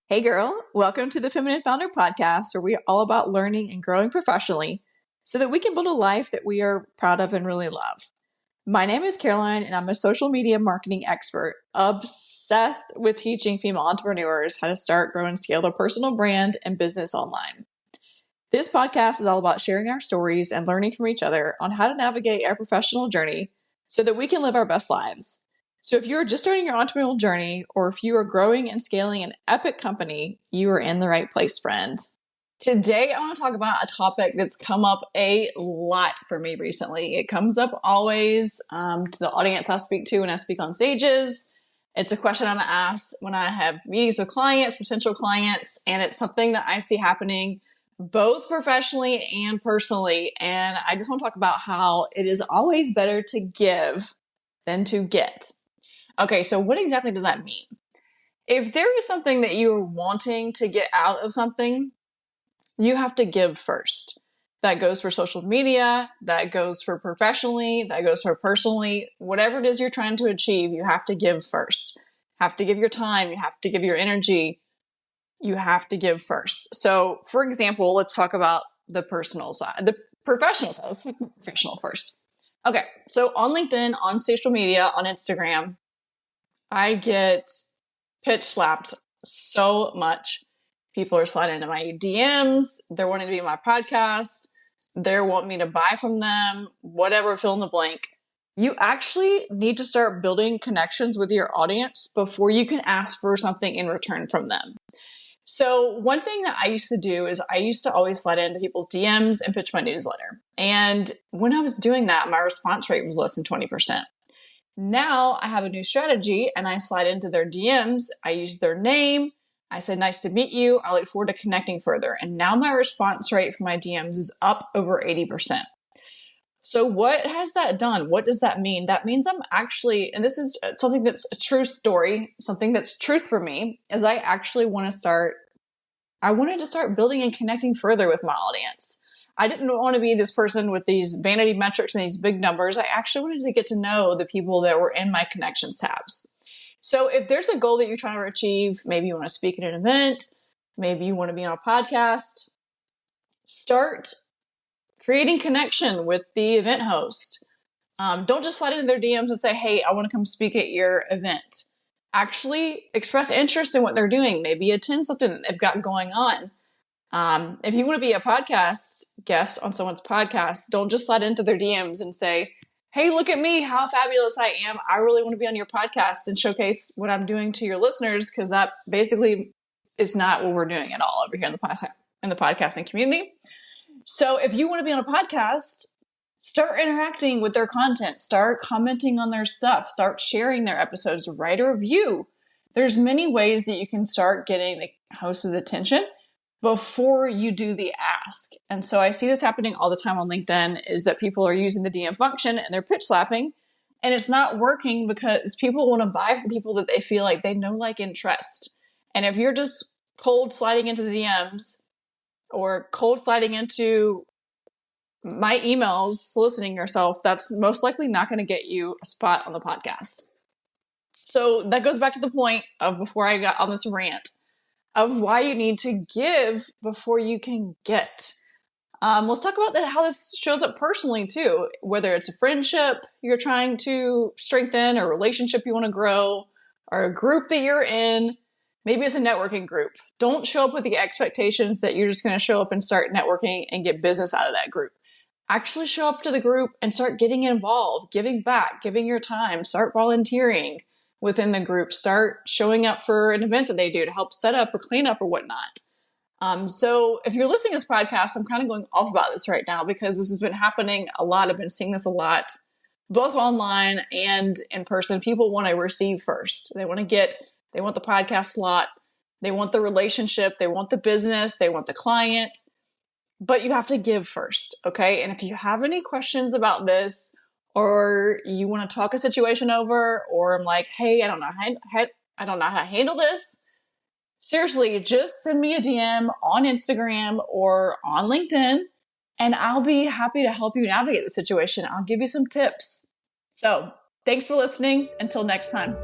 Hey girl, welcome to the Feminine Founder Podcast, where we're all about learning and growing professionally so that we can build a life that we are proud of and really love. My name is Caroline, and I'm a social media marketing expert, obsessed with teaching female entrepreneurs how to start, grow, and scale their personal brand and business online. This podcast is all about sharing our stories and learning from each other on how to navigate our professional journey so that we can live our best lives. So if you're just starting your entrepreneurial journey, or if you are growing and scaling an epic company, you are in the right place, friend. Today, I want to talk about a topic that's come up a lot for me recently. It comes up always to the audience I speak to when I speak on stages. It's a question I'm asked when I have meetings with clients, potential clients, and it's something that I see happening both professionally and personally. And I just want to talk about how it is always better to give than to get. Okay, so what exactly does that mean? If there is something that you're wanting to get out of something, you have to give first. That goes for social media, that goes for professionally, that goes for personally. Whatever it is you're trying to achieve, you have to give first. You have to give your time, you have to give your energy, you have to give first. So, for example, let's talk about the personal side, the professional side. Let's talk professional first. Okay, so on LinkedIn, on social media, on Instagram, I get pitch slapped so much. People are sliding into my DMs. They're wanting to be on my podcast. They're wanting me to buy from them, whatever, fill in the blank. You actually need to start building connections with your audience before you can ask for something in return from them. So one thing that I used to do is I used to always slide into people's DMs and pitch my newsletter. And when I was doing that, my response rate was less than 20%. Now I have a new strategy and I slide into their DMs. I use their name. I say, nice to meet you. I look forward to connecting further. And now my response rate for my DMs is up over 80%. So what has that done? What does that mean? That means I'm actually, and this is something that's a true story, something that's truth for me, is I actually wanted to start building and connecting further with my audience. I didn't want to be this person with these vanity metrics and these big numbers. I actually wanted to get to know the people that were in my connections tabs. So if there's a goal that you're trying to achieve, maybe you want to speak at an event, maybe you want to be on a podcast, start creating connection with the event host. Don't just slide into their DMs and say, hey, I want to come speak at your event. Actually express interest in what they're doing. Maybe attend something that they've got going on. If you want to be a podcast guest on someone's podcast, don't just slide into their DMs and say, hey, look at me, how fabulous I am. I really want to be on your podcast and showcase what I'm doing to your listeners, because that basically is not what we're doing at all over here in the podcasting community. So if you want to be on a podcast, start interacting with their content, start commenting on their stuff, start sharing their episodes, write a review. There's many ways that you can start getting the host's attention before you do the ask. And so I see this happening all the time on LinkedIn, is that people are using the DM function and they're pitch slapping, and it's not working because people want to buy from people that they feel like they know, like, and trust. And if you're just cold sliding into the DMs or cold sliding into my emails, soliciting yourself, that's most likely not going to get you a spot on the podcast. So that goes back to the point of before I got on this rant of why you need to give before you can get. Let's talk about how this shows up personally too, whether it's a friendship you're trying to strengthen, or a relationship you want to grow, or a group that you're in. Maybe it's a networking group. Don't show up with the expectations that you're just going to show up and start networking and get business out of that group. Actually show up to the group and start getting involved, giving back, giving your time, start volunteering within the group, start showing up for an event that they do to help set up or clean up or whatnot. So if you're listening to this podcast, I'm kind of going off about this right now because this has been happening a lot. I've been seeing this a lot, both online and in person. People want to receive first. They want the podcast slot. They want the relationship. They want the business. They want the client, but you have to give first. Okay. And if you have any questions about this, or you want to talk a situation over, or I'm like, hey, I don't know how to handle this. Seriously, just send me a DM on Instagram or on LinkedIn, and I'll be happy to help you navigate the situation. I'll give you some tips. So thanks for listening. Until next time.